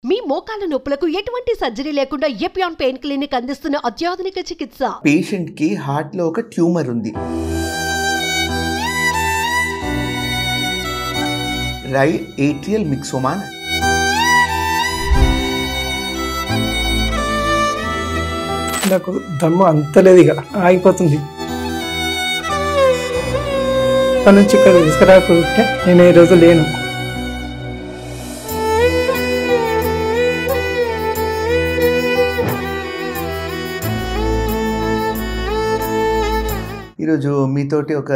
మీ మోకాల నొప్పులకు ఎటువంటి సర్జరీ లేకుండా ఎపియాన్ పెయిన్ క్లినిక్ అందిస్తున్న అత్యాధునిక చికిత్స. పేషెంట్ కి హార్ట్ లో ఒక ట్యూమర్ ఉంది. Right atrial myxoma. నాకు దమ్ము అంత లేదు, ఇక ఆగిపోతుంది. అక్కడ నుంచి ఇక్కడ తీసుకురాకుంటే నేను ఈ రోజు లేను. ఈరోజు మీతోటి ఒక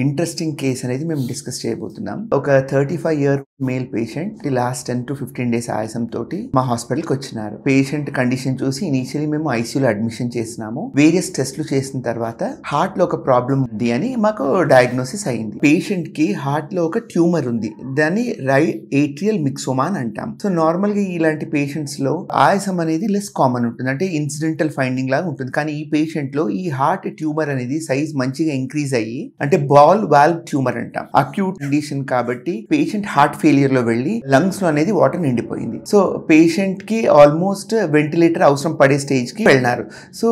ఇంట్రెస్టింగ్ కేస్ అనేది మేము డిస్కస్ చేయబోతున్నాం. ఒక 35 year male patient last 10 to 15 days ఆయాసం తోటి మా హాస్పిటల్కి వచ్చినారు. పేషెంట్ కండిషన్ చూసి ఇనీషియలీ మేము ఐసీయూలో అడ్మిషన్ చేసినాము. వేరియస్ టెస్ట్లు చేసిన తర్వాత హార్ట్ లో ఒక ప్రాబ్లం ఉంది అని మాకు డయాగ్నోసిస్ అయింది. పేషెంట్ కి హార్ట్ లో ఒక ట్యూమర్ ఉంది, దాన్ని రైట్ ఏట్రియల్ మిక్సోమా అని అంటాం. సో నార్మల్ గా ఇలాంటి పేషెంట్స్ లో ఆయాసం అనేది లెస్ కామన్ ఉంటుంది, అంటే ఇన్సిడెంటల్ ఫైండింగ్ లాగా ఉంటుంది. కానీ ఈ పేషెంట్ లో ఈ హార్ట్ ట్యూమర్ అనేది సైజ్ మంచిగా ఇంక్రీజ్ అయ్యి, అంటే బాల్ వాల్వ్ ట్యూమర్ అంటాం. అక్యూట్ కండిషన్ కాబట్టి పేషెంట్ హార్ట్ ఫెయిలియర్ లో వెళ్ళి లంగ్స్ లో అనేది వాటర్ నిండిపోయింది. సో పేషెంట్ కి ఆల్మోస్ట్ వెంటిలేటర్ అవసరం పడే స్టేజ్ కి వెళ్ళినారు. సో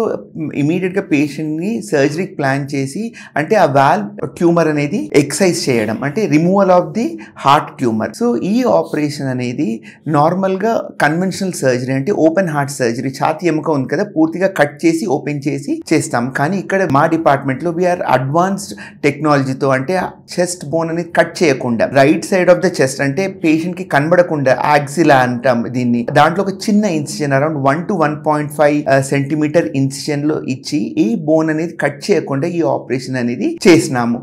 ఇమీడియట్ గా పేషెంట్ ని సర్జరీ ప్లాన్ చేసి, అంటే ఆ వాల్వ్ ట్యూమర్ అనేది ఎక్సైజ్ చేయడం, అంటే removal of the heart tumour. So ఈ ఆపరేషన్ అనేది నార్మల్ గా కన్వెన్షనల్ సర్జరీ, అంటే ఓపెన్ హార్ట్ సర్జరీ, ఛాతీ ఎముక ఉంది కదా పూర్తిగా కట్ చేసి ఓపెన్ చేసి చేస్తాం. కానీ ఇక్కడ మా డిపార్ట్మెంట్ లో వీఆర్ అడ్వాన్స్డ్ టెక్నాలజీతో, అంటే చెస్ట్ బోన్ అనేది కట్ చేయకుండా right side of the chest, అంటే పేషెంట్ కి కనబడకుండా యాక్సిలా అంటాం దీన్ని, దాంట్లో ఒక చిన్న incision around 1 to 1.5 centimetre incision లో ఇచ్చి ఈ బోన్ అనేది కట్ చేయకుండా ఈ ఆపరేషన్ అనేది చేసినాము.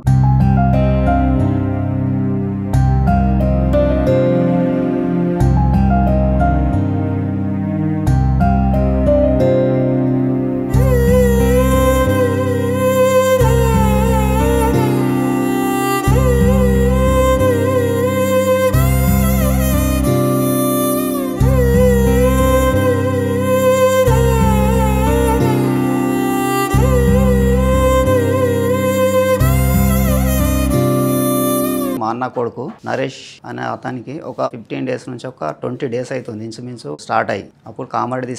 మా అన్న కొడుకు నరేష్ అనే అతనికి ఒక 15 days నుంచి ఒక 20 days అవుతుంది ఇంచుమించు స్టార్ట్ అయ్యి. అప్పుడు కామారెడ్డి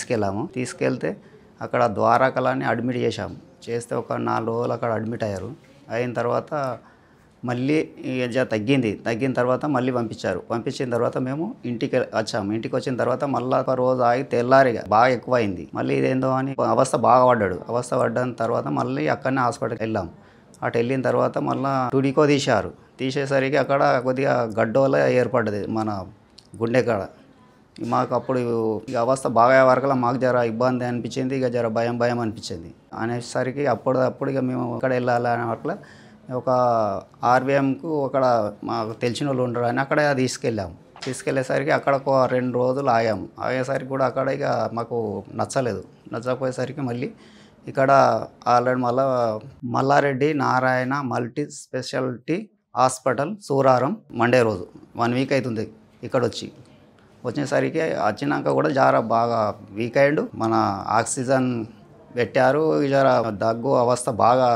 తీసుకెళ్తే అక్కడ ద్వారకలని అడ్మిట్ చేస్తే ఒక 4 రోజులు అక్కడ అడ్మిట్ అయ్యారు. అయిన తర్వాత మళ్ళీ తగ్గిన తర్వాత మళ్ళీ పంపించిన తర్వాత మేము ఇంటికి వచ్చాము. ఇంటికి వచ్చిన తర్వాత మళ్ళీ ఒక రోజు ఆగి తెల్లారిగా బాగా ఎక్కువ అయింది. మళ్ళీ ఇదేందో అని అవస్థ బాగా పడ్డాడు. అవస్థ పడ్డాన తర్వాత మళ్ళీ అక్కడనే హాస్పిటల్కి వెళ్ళాం. అటు వెళ్ళిన తర్వాత మళ్ళీ టుడికో తీసేసరికి అక్కడ కొద్దిగా గడ్డోల ఏర్పడ్డది మన గుండె కాడ. మాకు అప్పుడు ఇక అవస్థ బాగా వరకు మాకు జర ఇబ్బంది అనిపించింది, ఇక జర భయం అనిపించింది. అనేసరికి అప్పుడు ఇక మేము అక్కడ వెళ్ళాలని అట్లా ఒక ఆర్వీఎంకు అక్కడ మాకు తెలిసిన వాళ్ళు ఉండరు అని అక్కడ తీసుకెళ్ళేసరికి అక్కడ ఒక 2 రోజులు ఆగేసరికి కూడా అక్కడ ఇక మాకు నచ్చకపోయేసరికి మళ్ళీ ఇక్కడ already Malla Reddy Narayana multi speciality hospital Suraram Monday రోజు 1 week అవుతుంది ఇక్కడ వచ్చేసరికి వచ్చినాక కూడా జర బాగా వీక్ అయ్యిండు. మన ఆక్సిజన్ పెట్టారు. జర దగ్గు అవస్థ బాగా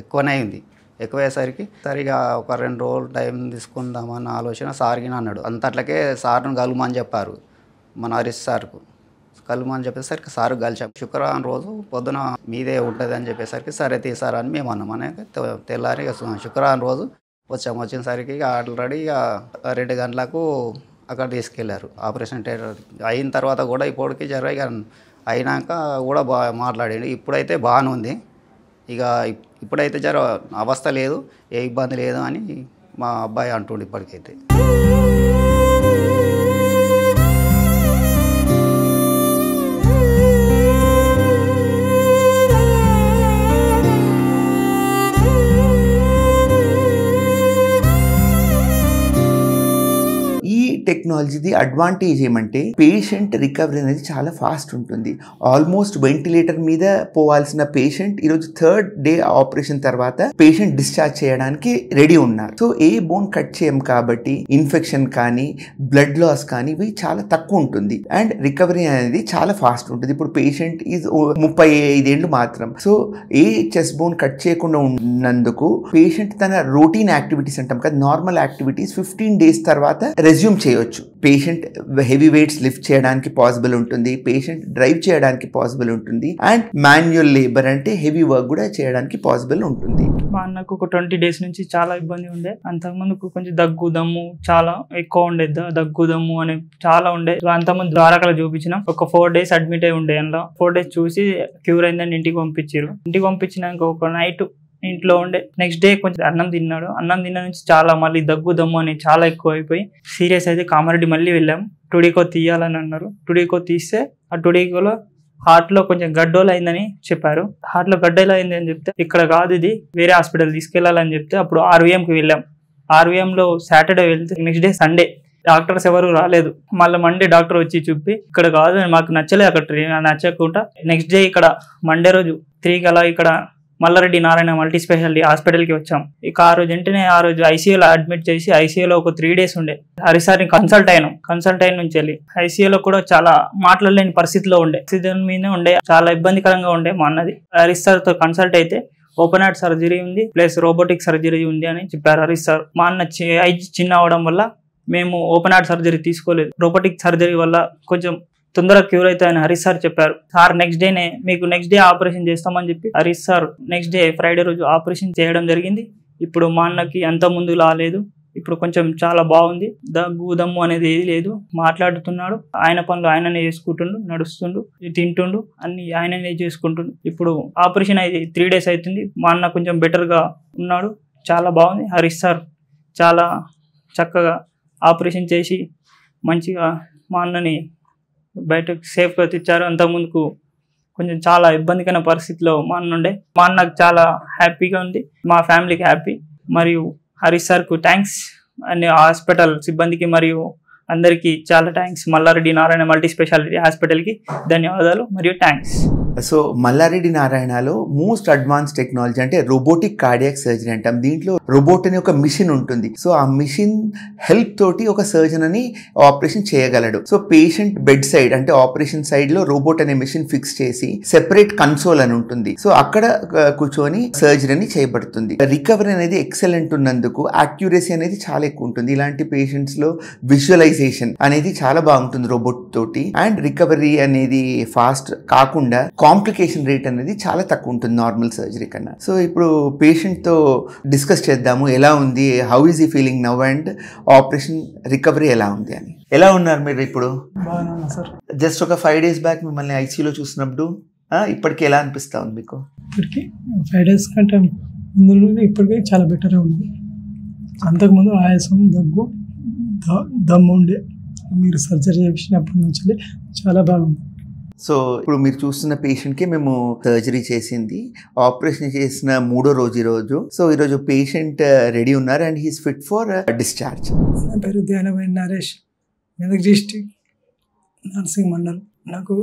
ఎక్కువనే అయింది. ఎక్కువయ్యేసరికి సరిగా ఒక 2 రోజులు టైం తీసుకుందామన్న ఆలోచన సార్కి అన్నాడు. అంతట్లకే సార్ను కలుమని చెప్పారు మన హరీష్ సార్కు. కలుమని చెప్పేసరికి సార్ కలిసాం. శుక్రవారం రోజు పొద్దున మీదే ఉంటుంది అని చెప్పేసరికి సరే తీసారని మేము అన్నాం. అనేది తెల్లారి శుక్రవారం రోజు వచ్చేసరికి ఆల్రెడీ 2 గంటలకు అక్కడ తీసుకెళ్లారు ఆపరేషన్ థియేటర్. అయిన తర్వాత కూడా ఇప్పటికి అయినాక కూడా మాట్లాడండి. ఇప్పుడైతే బాగానే ఉంది, ఇక ఇప్పుడైతే అవస్థ లేదు, ఏ ఇబ్బంది లేదు అని మా అబ్బాయి అంటుండే ఇప్పటికైతే. టెక్నాలజీది అడ్వాంటేజ్ ఏమంటే పేషెంట్ రికవరీ అనేది చాలా ఫాస్ట్ ఉంటుంది. ఆల్మోస్ట్ వెంటిలేటర్ మీద పోవాల్సిన పేషెంట్ ఈరోజు 3rd day ఆపరేషన్ తర్వాత పేషెంట్ డిశ్చార్జ్ చేయడానికి రెడీ ఉన్నారు. సో ఏ బోన్ కట్ చేయం కాబట్టి ఇన్ఫెక్షన్ కానీ బ్లడ్ లాస్ కానీ ఇవి చాలా తక్కువ ఉంటుంది అండ్ రికవరీ అనేది చాలా ఫాస్ట్ ఉంటుంది. ఇప్పుడు పేషెంట్ ఈజ్ 35 ఏళ్ళు మాత్రం. సో ఏ చెస్ట్ బోన్ కట్ చేయకుండా ఉన్నందుకు పేషెంట్ తన రొటీన్ యాక్టివిటీస్ అంటాం కదా, నార్మల్ యాక్టివిటీస్ 15 days తర్వాత రెజ్యూమ్ చేయొచ్చు. పేషెంట్ హెవీ వెయిట్స్ లిఫ్ట్ చేయడానికి పాసిబుల్ ఉంటుంది, పేషెంట్ డ్రైవ్ చేయడానికి పాసిబుల్ ఉంటుంది, అండ్ మాన్యువల్ లేబర్ అంటే హెవీ వర్క్ కూడా చేయడానికి పాసిబుల్ ఉంటుంది. మా అన్నకు ఒక 20 days నుంచి చాలా ఇబ్బంది ఉండే. అంతకుముందుకు కొంచెం దగ్గు దమ్ము చాలా ఎక్కువ ఉండే, దగ్గు దమ్ము అని చాలా ఉండే. అంతకుముందు ద్వారకలో చూపించినాం, ఒక 4 days అడ్మిట్ అయి ఉండే. అందులో 4 days చూసి క్యూర్ అయిందని ఇంటికి పంపించారు. ఇంటికి పంపించినాక ఒక నైట్ ఇంట్లో ఉండే. నెక్స్ట్ డే కొంచెం అన్నం తిన్నాడు. అన్నం తిన్న నుంచి చాలా మళ్ళీ దగ్గు దమ్ము అని చాలా ఎక్కువ అయిపోయి సీరియస్ అయితే కామారెడ్డి మళ్ళీ వెళ్ళాం. టుడికో తీయాలని అన్నారు. టుడికో తీస్తే ఆ టుడికోలో హార్ట్ లో కొంచెం గడ్డోలు అయిందని చెప్పారు. హార్ట్ లో గడ్డలు అయింది అని చెప్తే ఇక్కడ కాదు ఇది వేరే హాస్పిటల్ తీసుకెళ్లాలని చెప్తే అప్పుడు RVMకి వెళ్ళాం. RVM లో సాటర్డే వెళ్తే నెక్స్ట్ డే సండే డాక్టర్స్ ఎవరు రాలేదు. మళ్ళీ మండే డాక్టర్ వచ్చి చూపి ఇక్కడ కాదు మాకు నచ్చలేదు, అక్కడ నచ్చకుండా నెక్స్ట్ డే ఇక్కడ మండే రోజు 3కి అలా ఇక్కడ మల్లారెడ్డి నారాయణ మల్టీ స్పెషాలిటీ హాస్పిటల్కి వచ్చాం. ఇక ఆ రోజు ఐసీయూలో అడ్మిట్ చేసి ఐసీయూలో ఒక 3 days ఉండే. హరిసార్ని కన్సల్ట్ అయిన నుంచి వెళ్ళి ఐసీయూలో కూడా చాలా మాట్లాడలేని పరిస్థితిలో ఉండే, ఆక్సిజన్ మీదే ఉండే, చాలా ఇబ్బందికరంగా ఉండే. మా అన్నది హరీష్ సార్తో కన్సల్ట్ అయితే ఓపెన్ హార్ట్ సర్జరీ ఉంది ప్లస్ రోబోటిక్ సర్జరీ ఉంది అని చెప్పారు హరీష్ సార్. మా అన్న ఐజ్ చిన్న అవడం వల్ల మేము ఓపెన్ హార్ట్ సర్జరీ తీసుకోలేదు. రోబోటిక్ సర్జరీ వల్ల కొంచెం తొందరగా క్యూర్ అవుతాయని హరీష్ సార్ చెప్పారు. సార్ నెక్స్ట్ డే ఆపరేషన్ చేస్తామని చెప్పి Harish sir next day Friday రోజు ఆపరేషన్ చేయడం జరిగింది. ఇప్పుడు మా అన్నకి అంత ముందు రాలేదు, ఇప్పుడు కొంచెం చాలా బాగుంది. దగ్గు దమ్ము అనేది ఏది లేదు, మాట్లాడుతున్నాడు, ఆయన పనులు ఆయననే చేసుకుంటుండు, నడుస్తుండు, తింటుండు, అన్ని ఆయననే చేసుకుంటుండు. ఇప్పుడు ఆపరేషన్ అయితే 3 days అవుతుంది. మా అన్న కొంచెం బెటర్గా ఉన్నాడు, చాలా బాగుంది. హరీష్ సార్ చాలా చక్కగా ఆపరేషన్ చేసి మంచిగా మా అన్నని బయటకు సేఫ్గా తెచ్చారు. అంతకుముందుకు కొంచెం చాలా ఇబ్బందికరమైన పరిస్థితిలో మా అన్న ఉండే. మా అన్నకు చాలా హ్యాపీగా ఉంది, మా ఫ్యామిలీకి హ్యాపీ. మరియు హరీష్ సార్కు థ్యాంక్స్, అన్ని హాస్పిటల్ సిబ్బందికి మరియు అందరికీ చాలా thanks. Malla Reddy Narayana multi speciality హాస్పిటల్కి ధన్యవాదాలు మరియు థ్యాంక్స్. సో మల్లారెడ్డి నారాయణలో మోస్ట్ అడ్వాన్స్ టెక్నాలజీ అంటే రోబోటిక్ కార్డియాక్ సర్జరీ అంటాం. దీంట్లో రోబోట్ అనే ఒక మిషన్ ఉంటుంది. సో ఆ మిషన్ హెల్ప్ తోటి ఒక సర్జన్ అని ఆపరేషన్ చేయగలడు. సో పేషెంట్ బెడ్ సైడ్ అంటే ఆపరేషన్ సైడ్ లో రోబోట్ అనే మిషన్ ఫిక్స్ చేసి సెపరేట్ కన్సోల్ అని ఉంటుంది. సో అక్కడ కూర్చొని సర్జరీ చేయబడుతుంది. రికవరీ అనేది ఎక్సలెంట్ ఉన్నందుకు యాక్యురసీ అనేది చాలా ఎక్కువ ఉంటుంది. ఇలాంటి పేషెంట్స్ లో విజువలైజేషన్ అనేది చాలా బాగుంటుంది రోబోట్ తోటి. అండ్ రికవరీ అనేది ఫాస్ట్ కాకుండా కాంప్లికేషన్ రేట్ అనేది చాలా తక్కువ ఉంటుంది నార్మల్ సర్జరీ కన్నా. సో ఇప్పుడు పేషెంట్ తో డిస్కస్ చేద్దాము ఎలా ఉంది, హౌ ఈజ్ ఈ feeling now and operation recovery ఎలా ఉంది అని. ఎలా ఉన్నారు మీరు ఇప్పుడు? జస్ట్ ఒక 5 days బ్యాక్ మిమ్మల్ని ఐసీయూలో చూసినప్పుడు ఇప్పటికి ఎలా అనిపిస్తా ఉంది మీకు? ఇప్పటికి 5 days కంటే ముందు నుండి ఇప్పటికే చాలా బెటర్గా ఉంది. అంతకుముందు ఆయాసం దగ్గు దమ్ము ఉండే. మీరు సర్జరీ చేసినప్పటి నుంచి చాలా బాగుంది. సో ఇప్పుడు మీరు చూస్తున్న పేషెంట్కి మేము సర్జరీ చేసింది, ఆపరేషన్ చేసిన 3వ రోజు ఈరోజు. సో ఈరోజు పేషెంట్ రెడీ ఉన్నారు and he's fit for discharge. నా పేరు ధ్యానమైన నరేష్, మెదక్ డిస్ట్రిక్ట్ నర్సింగ్ మండల్. నాకు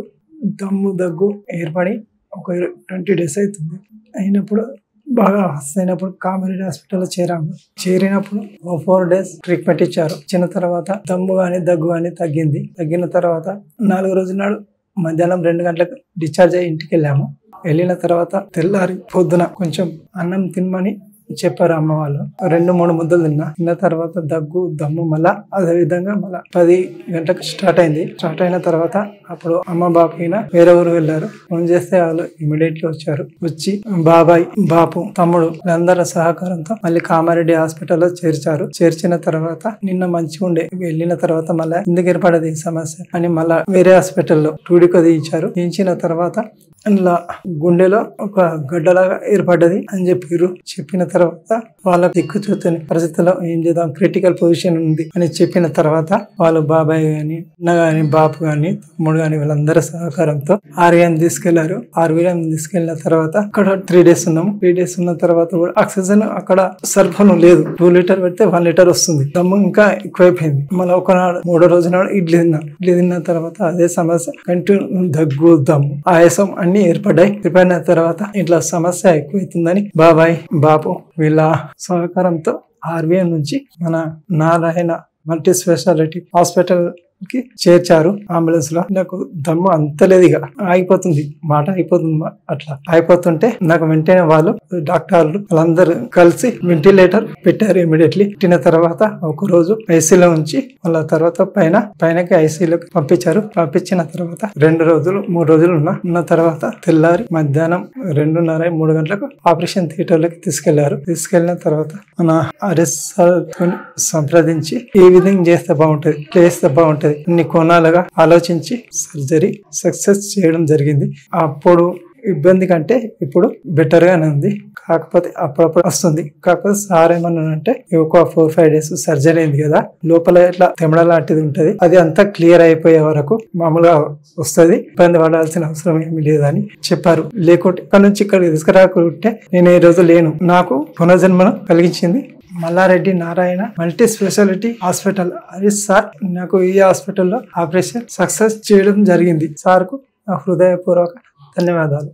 దమ్ము దగ్గు ఏర్పడి ఒక 20 days అవుతుంది. అయినప్పుడు బాగా అయినప్పుడు కామారెడ్డి హాస్పిటల్లో చేరినప్పుడు 4 days ట్రీట్మెంట్ ఇచ్చారు. ఇచ్చిన తర్వాత దమ్ము కానీ దగ్గు కానీ తగ్గిన తర్వాత 4వ రోజు నాడు మధ్యాహ్నం 2 గంటలకు డిశ్చార్జ్ అయ్యి ఇంటికి వెళ్ళిన తర్వాత తెల్లారి పొద్దున కొంచెం అన్నం తినమని చెప్పారు అమ్మ వాళ్ళు. 2-3 ముద్దలు తిన్న తర్వాత దగ్గు దమ్ము మళ్ళా అదే విధంగా మళ్ళా 10 గంటలకు స్టార్ట్ అయిన తర్వాత అప్పుడు అమ్మ బాపైన వేరే ఊరు వెళ్ళారు. ఫోన్ చేస్తే వాళ్ళు ఇమీడియట్లీ వచ్చి బాబాయ్ బాపు తమ్ముడు వీళ్ళందరి సహకారంతో మళ్ళీ కామారెడ్డి హాస్పిటల్లో చేర్చిన తర్వాత నిన్న మంచిగా ఉండే. వెళ్ళిన తర్వాత మళ్ళీ ఎందుకు ఏర్పడదు ఈ సమస్య అని మళ్ళా వేరే హాస్పిటల్లో టూడికో తీయించిన తర్వాత అందులో గుండెలో ఒక గడ్డలాగా ఏర్పడ్డది అని చెప్పిన తర్వాత వాళ్ళ దిక్కుచూతని పరిస్థితిలో ఏం చేద్దాం, క్రిటికల్ పొజిషన్ ఉంది అని చెప్పిన తర్వాత వాళ్ళు బాబాయ్ గాని అన్న గాని బాపు గాని తమ్ముడు గాని వీళ్ళందరి సహకారంతో RVM తీసుకెళ్లారు. RVM తీసుకెళ్లిన తర్వాత అక్కడ 3 days ఉన్నాము. 3 days ఉన్న తర్వాత కూడా ఆక్సిజన్ అక్కడ సరఫరా లేదు. 2 లీటర్ పెడితే 1 లీటర్ వస్తుంది. దమ్ము ఇంకా ఎక్కువైపోయింది. మళ్ళీ ఒకనాడు 3వ రోజు నాడు ఇడ్లీ తిన్న తర్వాత అదే సమస్య కంటిన్యూ దగ్గు దమ్ము ఆయాసం అన్ని ఏర్పడిన తర్వాత ఇట్లా సమస్య ఎక్కువైతుందని బాబాయ్ బాపు వీళ్ళ సహకారంతో RVM నుంచి మన నారాయణ మల్టీ స్పెషాలిటీ హాస్పిటల్ కి చేర్చారు అంబులెన్స్ లో. నాకు దమ్ము అంతలేదు, ఇక ఆగిపోతుంది, మాట అయిపోతుంది, అట్లా అయిపోతుంటే నాకు వెంటనే వాళ్ళు డాక్టర్లు వాళ్ళందరూ కలిసి వెంటిలేటర్ పెట్టారు. ఇమీడియట్లీ పెట్టిన తర్వాత ఒక రోజు ఐసీలో ఉంచి వాళ్ళ తర్వాత పైనకి ఐసీలోకి పంపించారు. పంపించిన తర్వాత 2 రోజులు 3 రోజులు ఉన్న తర్వాత తెల్లారి మధ్యాహ్నం 2:30-3 గంటలకు ఆపరేషన్ థియేటర్ లోకి తీసుకెళ్లిన తర్వాత మన ఆర్ఎస్ సంప్రదించి ఏ విధంగా చేస్తే బాగుంటది అన్ని కోణాలుగా ఆలోచించి సర్జరీ సక్సెస్ చేయడం జరిగింది. అప్పుడు ఇబ్బంది కంటే ఇప్పుడు బెటర్ గానే ఉంది. కాకపోతే అప్పుడప్పుడు వస్తుంది. కాకపోతే సార్ ఏమన్నానంటే ఒక 4-5 days సర్జరీ అయింది కదా, లోపల ఇట్లా తెమడ లాంటిది ఉంటది, అది అంతా క్లియర్ అయిపోయే వరకు మామూలుగా వస్తుంది, ఇబ్బంది పడాల్సిన అవసరం ఏమి లేదని చెప్పారు. లేకుంటే ఇక్కడ నుంచి ఇక్కడికి తీసుకురాకుంటే నేను ఈ రోజు లేను. నాకు పునర్జన్మను కలిగించింది Malla Reddy Narayana multi speciality hospital. అది సార్ నాకు ఈ హాస్పిటల్లో ఆపరేషన్ సక్సెస్ చేయడం జరిగింది. సార్కు నా హృదయపూర్వక ధన్యవాదాలు.